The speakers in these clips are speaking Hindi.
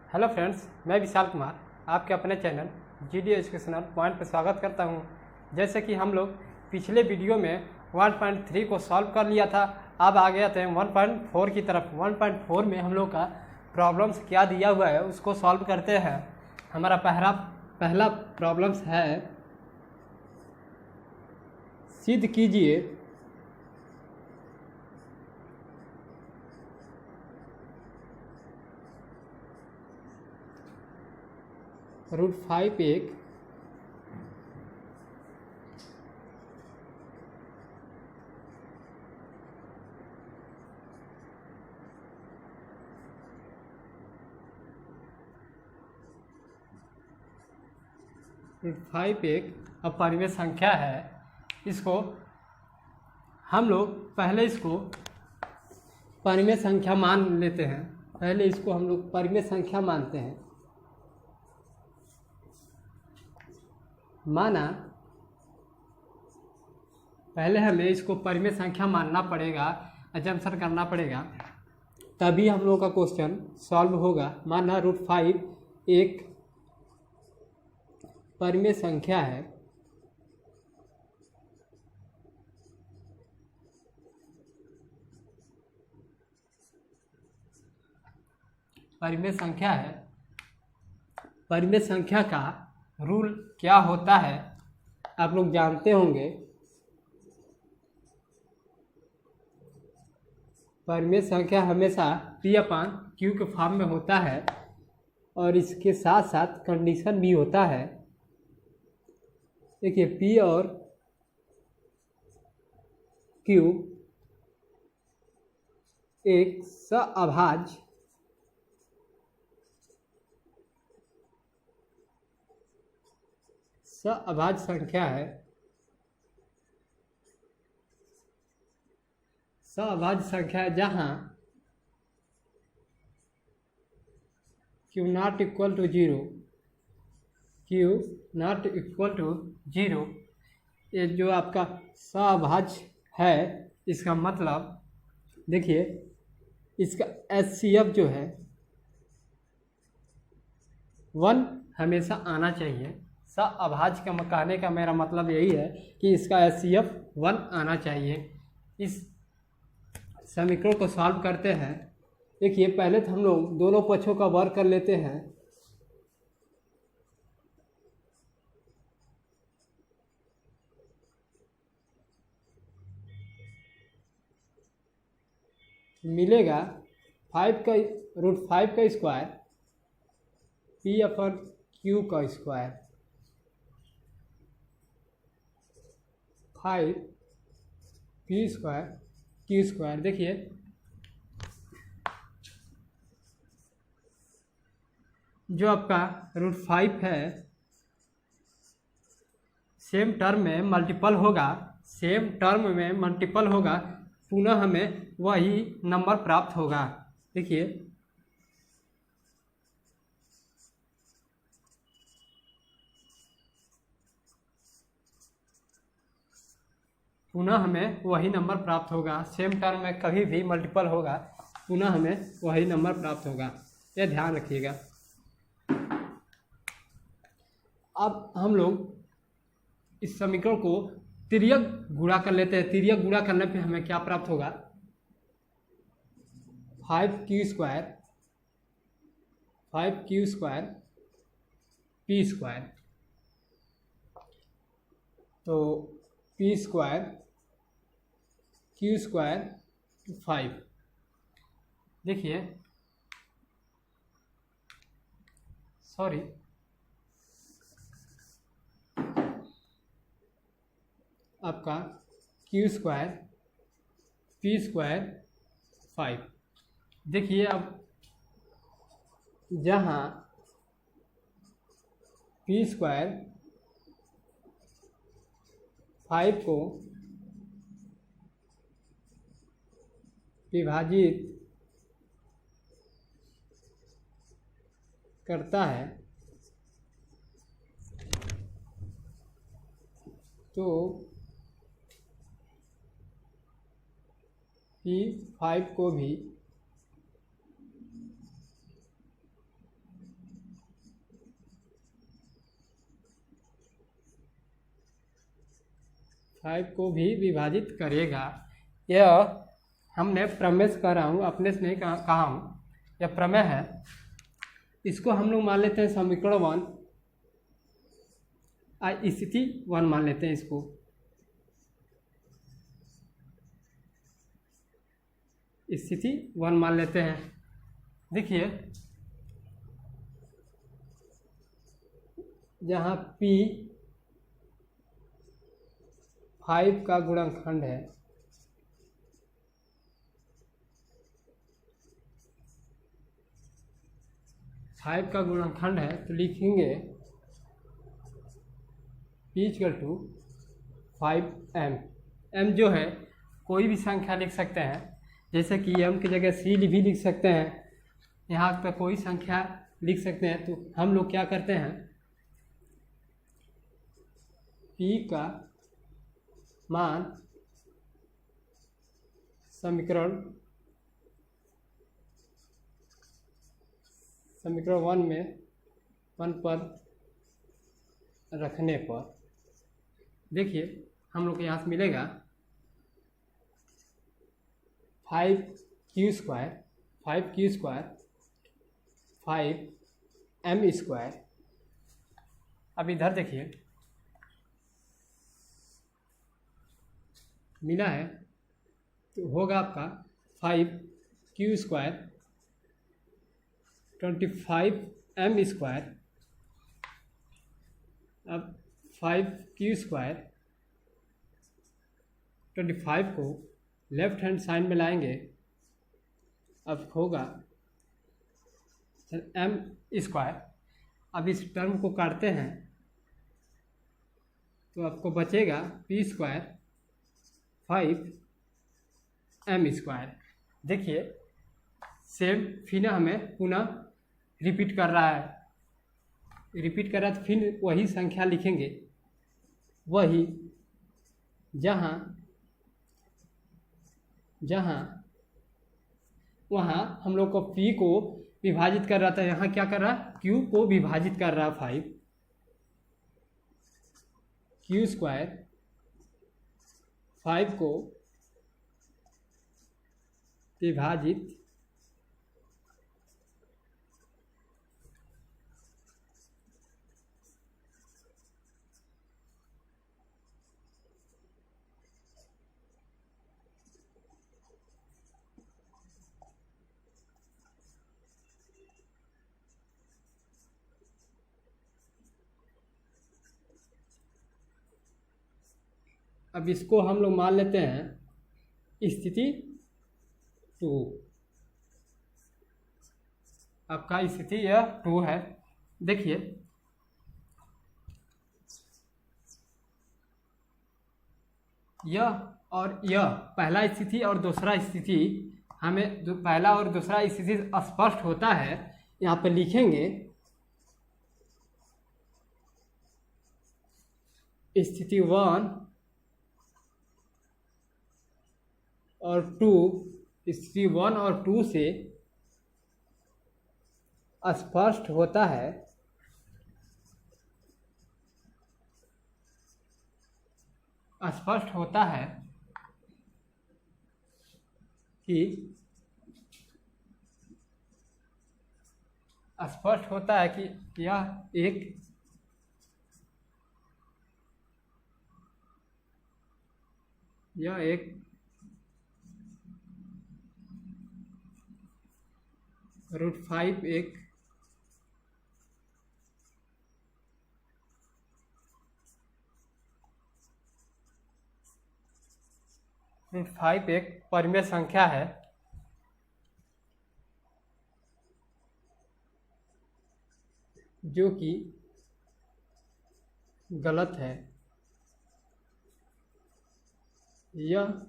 हेलो फ्रेंड्स, मैं विशाल कुमार आपके अपने चैनल GD एजुकेशनल पॉइंट पर स्वागत करता हूं। जैसे कि हम लोग पिछले वीडियो में 1.3 को सॉल्व कर लिया था, अब आ गया थे 1.4 की तरफ। 1.4 में हम लोग का प्रॉब्लम्स क्या दिया हुआ है उसको सॉल्व करते हैं। हमारा पहला प्रॉब्लम्स है, सिद्ध कीजिए √5 एक √5 एक अपरिमेय संख्या है। इसको हम लोग पहले इसको परिमेय संख्या मान लेते हैं। पहले इसको हम लोग परिमेय संख्या मानते हैं। माना, पहले हमें इसको परिमेय संख्या मानना पड़ेगा, अजम्पशन करना पड़ेगा, तभी हम लोगों का क्वेश्चन सॉल्व होगा। माना √5 एक परिमेय संख्या है। परिमेय संख्या है। परिमेय संख्या का रूल क्या होता है आप लोग जानते होंगे। परिमेय संख्या हमेशा P/Q के फॉर्म में होता है और इसके साथ साथ कंडीशन भी होता है। देखिए, P और Q एक सअभाज्य संख्या है। सअभाज्य संख्या है जहाँ Q not equal to 0, Q not equal to 0, ये जो आपका सअभाज्य है, इसका मतलब देखिए, इसका HCF जो है 1 हमेशा आना चाहिए। सअभाज्य का कहने का मेरा मतलब यही है कि इसका HCF 1 आना चाहिए। इस समीकरण को सॉल्व करते हैं। देखिए, पहले तो हम लोग दोनों पक्षों का वर्ग कर लेते हैं। मिलेगा 5 का √5 का स्क्वायर P/Q का square 5 P square Q square. देखिए, जो आपका √5 है सेम टर्म में मल्टीपल होगा, पुनः हमें वही नंबर प्राप्त होगा। देखिए, पुनः हमें वही नंबर प्राप्त होगा। सेम टर्म में कभी भी मल्टीपल होगा, पुनः हमें वही नंबर प्राप्त होगा, ये ध्यान रखिएगा। अब हम लोग इस समीकरण को तिर्यक गुणा कर लेते हैं। तिर्यक गुणा करने पे हमें क्या प्राप्त होगा? 5Q square P square. तो P स्क्वायर Q स्क्वायर 5। देखिए, सॉरी, आपका Q स्क्वायर P स्क्वायर 5। देखिए, अब जहाँ P स्क्वायर 5 को विभाजित करता है, तो P5 को भी 5 को भी विभाजित करेगा। यह हमने प्रमेय से कह रहा हूँ, अपने से नहीं कहा हूँ, यह प्रमेय है। इसको हम लोग मान लेते हैं समीकरण 1, स्थिति 1 मान लेते हैं इसको। स्थिति 1 मान लेते हैं। देखिए जहाँ P 5 का गुणनखंड है, तो लिखेंगे P = 5m। m जो है कोई भी संख्या लिख सकते हैं, जैसे कि m की जगह c भी लिख सकते हैं, यहाँ पर कोई संख्या लिख सकते हैं। तो हम लोग क्या करते हैं, P का मान समीकरण 1 में 1 पर रखने पर देखिए हम लोग को यहाँ से मिलेगा 5q² 5m²। अब इधर देखिए मिला है, तो होगा आपका 5q² 25m²। अब 5q² 25 को लेफ्ट हैंड साइड में लाएंगे, अब होगा m²। अब इस टर्म को काटते हैं तो आपको बचेगा p² 5m²। देखिए सेम फिर हमें पुनः रिपीट कर रहा है, तो फिर वही संख्या लिखेंगे, वही वहाँ हम लोग को P को विभाजित कर रहा था, यहाँ क्या कर रहा है, Q को विभाजित कर रहा है। 5q² 5 को विभाजित अब इसको हम लोग मान लेते हैं स्थिति 2। आपका स्थिति यह 2 है। देखिए यह और यह पहला स्थिति और दूसरा स्थिति, हमें जो पहला और दूसरा स्थिति स्पष्ट होता है, यहाँ पे लिखेंगे स्थिति 1 और 2, स्थिति 1 और 2 से स्पष्ट होता है कि यह एक √5 एक परिमेय संख्या है, जो कि गलत है। यह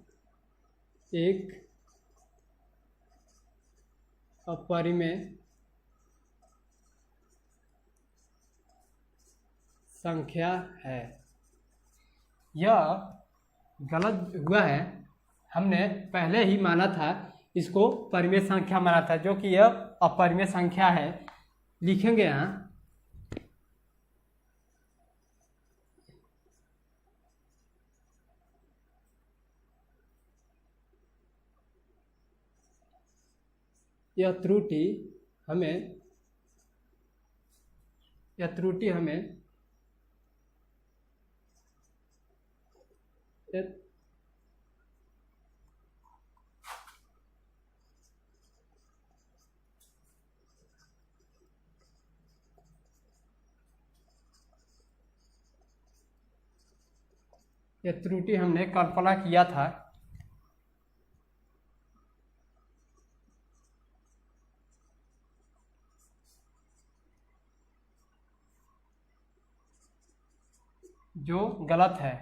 एक अपरिमेय संख्या है। यह गलत हुआ है, हमने पहले ही माना था, इसको परिमेय संख्या माना था, जो कि यह अपरिमेय संख्या है। लिखेंगे यहाँ यह त्रुटि हमें यह त्रुटि हमने कल्पना किया था। जो गलत है।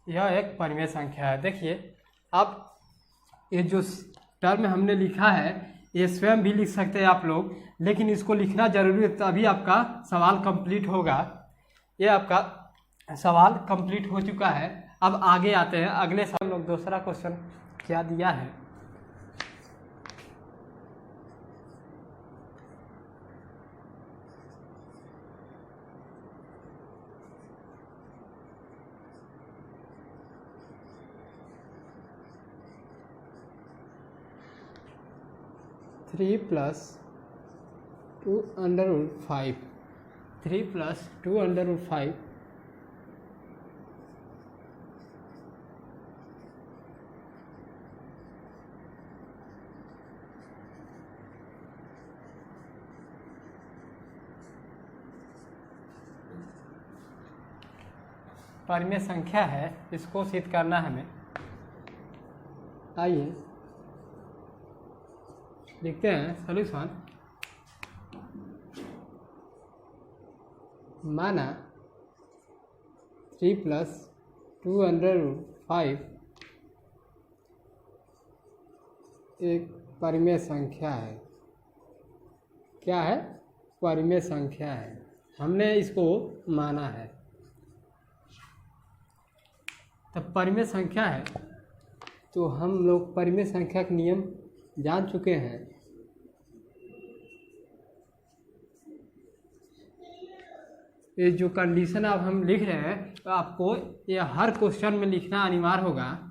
यह एक परिमेय संख्या है। देखिए अब ये जो टर्म हमने लिखा है ये स्वयं भी लिख सकते हैं आप लोग, लेकिन इसको लिखना जरूरी है, तभी आपका सवाल कंप्लीट होगा। ये आपका सवाल कंप्लीट हो चुका है। अब आगे आते हैं, अगले हम लोग दूसरा क्वेश्चन क्या दिया है। थ्री प्लस 2√5 3 + 2√5 परिमेय संख्या है, इसको सिद्ध करना है हमें। आइए देखते हैं सॉल्यूशन। माना 3 + 2√5 एक परिमेय संख्या है। क्या है? परिमेय संख्या है। हमने इसको माना है, तब परिमेय संख्या है तो हम लोग परिमेय संख्या के नियम जान चुके हैं। ये जो कंडीशन अब हम लिख रहे हैं तो आपको ये हर क्वेश्चन में लिखना अनिवार्य होगा।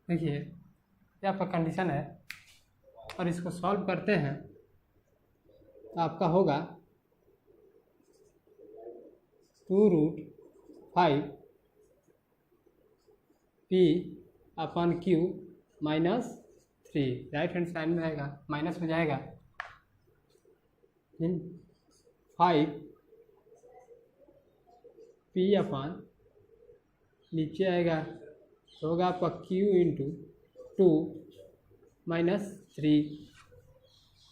देखिए ये आपका कंडीशन है और इसको सॉल्व करते हैं तो आपका होगा 2√5 P/Q -3 राइट हैंड साइड में आएगा, माइनस हो जाएगा। 5 P नीचे आएगा तो होगा आपका Q × 2 - 3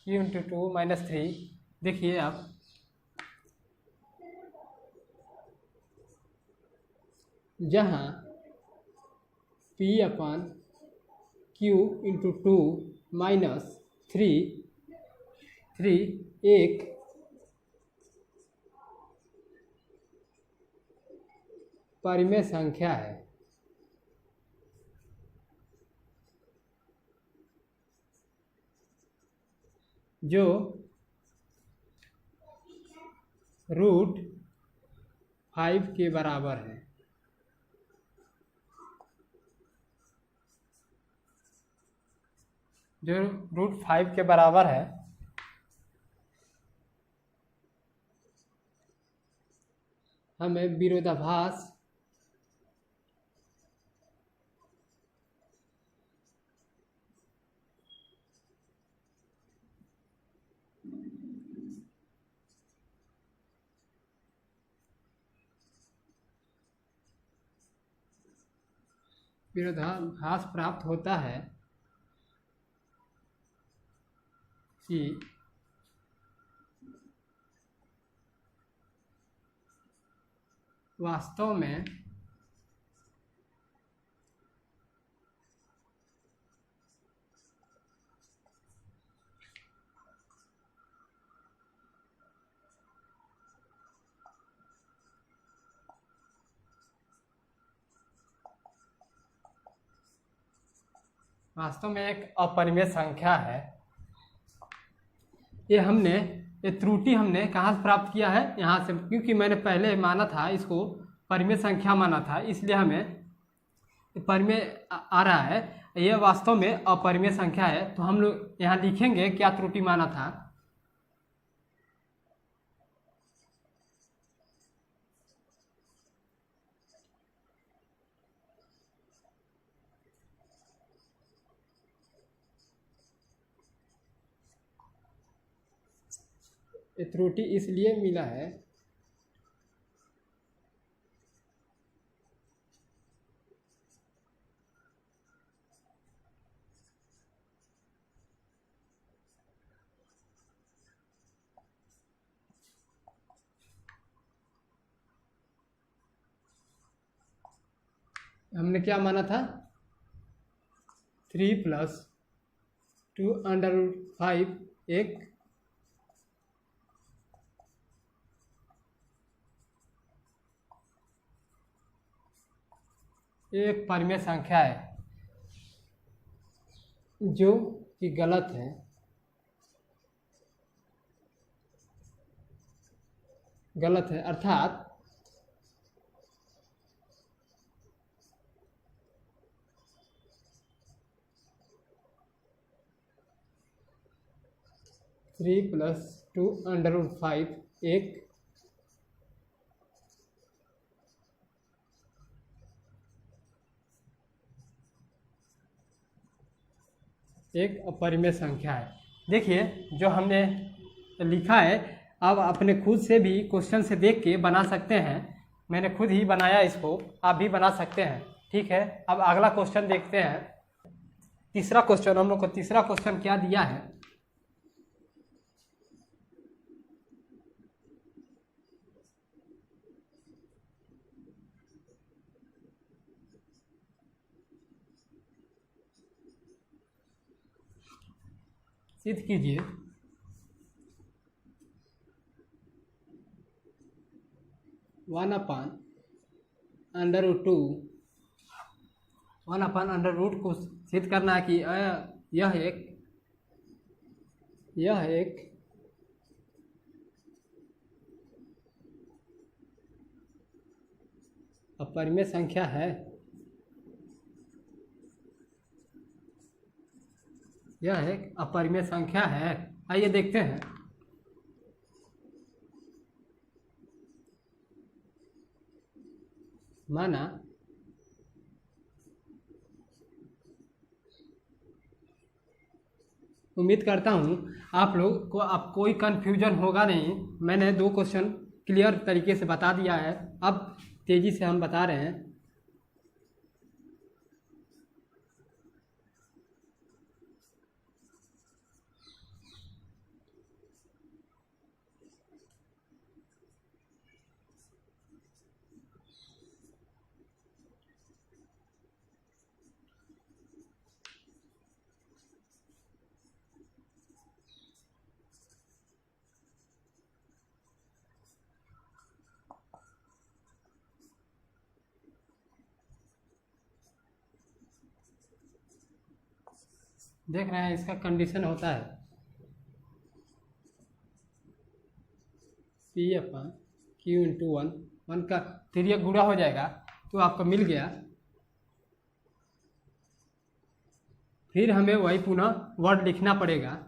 Q × 2 - 3। देखिए आप जहाँ P/Q × 2 - 3 एक परिमेय संख्या है। जो √5 के बराबर है। जो √5 के बराबर है, हमें विरोधाभास प्राप्त होता है। कि वास्तव में एक अपरिमेय संख्या है। ये त्रुटि हमने कहाँ से प्राप्त किया है? यहाँ से, क्योंकि मैंने पहले माना था इसको परिमेय संख्या माना था, इसलिए हमें परिमेय आ रहा है। यह वास्तव में अपरिमेय संख्या है, तो हम लोग यहाँ लिखेंगे क्या त्रुटि माना था। ये त्रुटि इसलिए मिला है हमने क्या माना था? 3 + 2√5 एक परिमेय संख्या है, जो कि गलत है। अर्थात थ्री प्लस 2√5 एक अपरिमेय संख्या है। देखिए जो हमने लिखा है, अब अपने खुद से भी क्वेश्चन से देख के बना सकते हैं। मैंने खुद ही बनाया इसको, आप भी बना सकते हैं। ठीक है, अब अगला क्वेश्चन देखते हैं। तीसरा क्वेश्चन, हम लोग को तीसरा क्वेश्चन क्या दिया है? सिद्ध कीजिए 1/√2 1/√2 को सिद्ध करना है कि यह एक अपरिमेय संख्या है। यह एक अपरिमेय संख्या है। आइए देखते हैं। माना उम्मीद करता हूँ आप लोग को अब कोई कन्फ्यूजन होगा नहीं। मैंने 2 क्वेश्चन क्लियर तरीके से बता दिया है, अब तेज़ी से हम बता रहे हैं। देख रहे हैं, इसका कंडीशन होता है P/Q × 1 का 3 गुणा हो जाएगा तो आपको मिल गया। फिर हमें वही पुनः वर्ड लिखना पड़ेगा।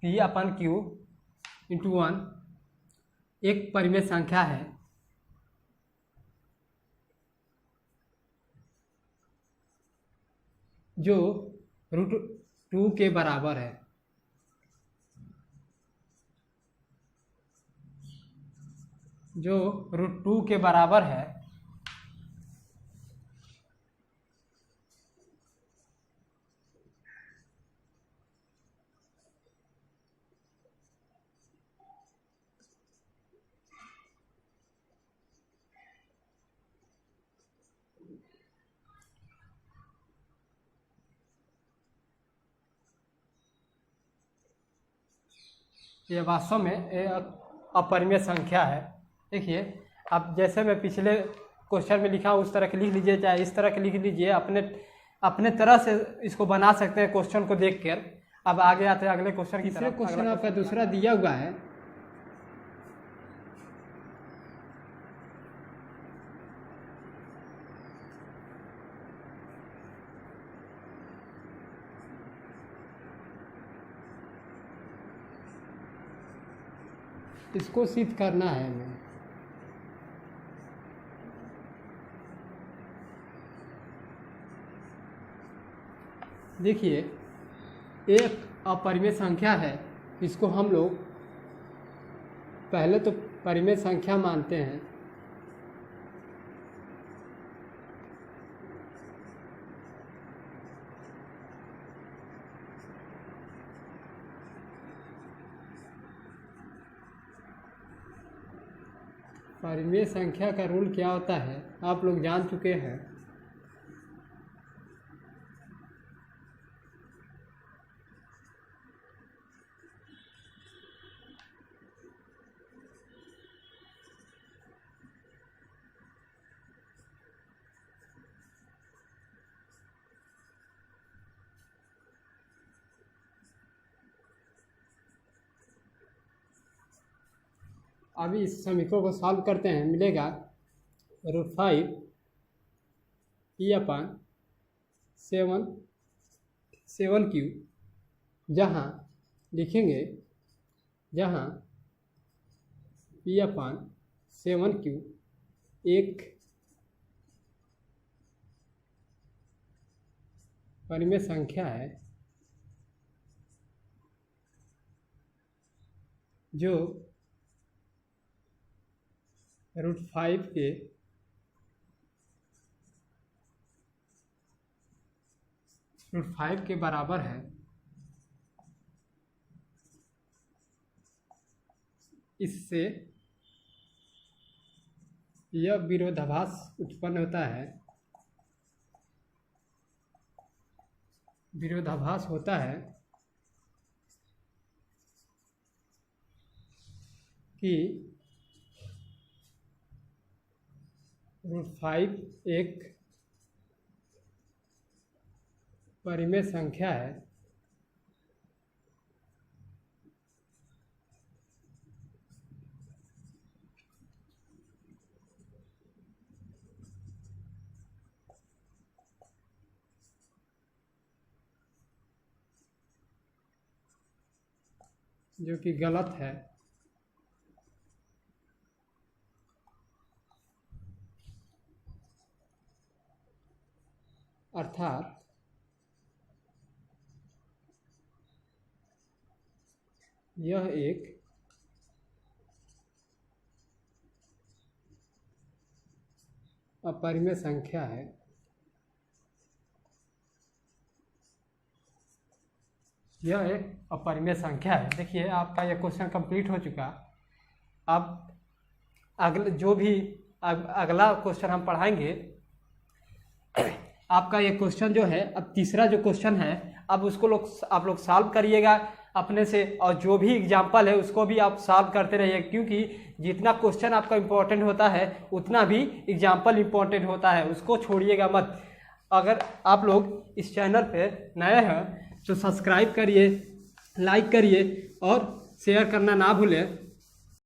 P/Q × 1 एक परिमेय संख्या है जो √2 के बराबर है। जो √2 के बराबर है ये वास्तव में अपरिमेय संख्या है। देखिए, अब जैसे मैं पिछले क्वेश्चन में लिखा उस तरह के लिख लीजिए, चाहे इस तरह के लिख लीजिए, अपने तरह से इसको बना सकते हैं क्वेश्चन को देखकर। अब आगे आते हैं अगले क्वेश्चन की तरफ। क्वेश्चन आपका दूसरा दिया हुआ है, इसको सिद्ध करना है हमें। देखिए, एक अपरिमेय संख्या है, इसको हम लोग पहले तो परिमेय संख्या मानते हैं। परिमेय संख्या का रूल क्या होता है आप लोग जान चुके हैं। अभी इस समीकरण को सॉल्व करते हैं, मिलेगा √5 P/7 जहाँ लिखेंगे, जहाँ P/7 एक परिमेय संख्या है जो √5 के बराबर है। इससे यह विरोधाभास उत्पन्न होता है। विरोधाभास होता है कि √5 एक परिमेय संख्या है जो कि गलत है। अर्थात यह एक अपरिमेय संख्या है। यह एक अपरिमेय संख्या है। देखिए, आपका यह क्वेश्चन कंप्लीट हो चुका। अब अगला क्वेश्चन हम पढ़ाएंगे। आपका ये क्वेश्चन जो है, अब तीसरा जो क्वेश्चन है, अब उसको आप लोग सॉल्व करिएगा अपने से, और जो भी एग्जाम्पल है उसको भी आप सॉल्व करते रहिए, क्योंकि जितना क्वेश्चन आपका इम्पोर्टेंट होता है उतना भी एग्जाम्पल इम्पोर्टेंट होता है, उसको छोड़िएगा मत। अगर आप लोग इस चैनल पे नए हैं तो सब्सक्राइब करिए, लाइक करिए और शेयर करना ना भूलें।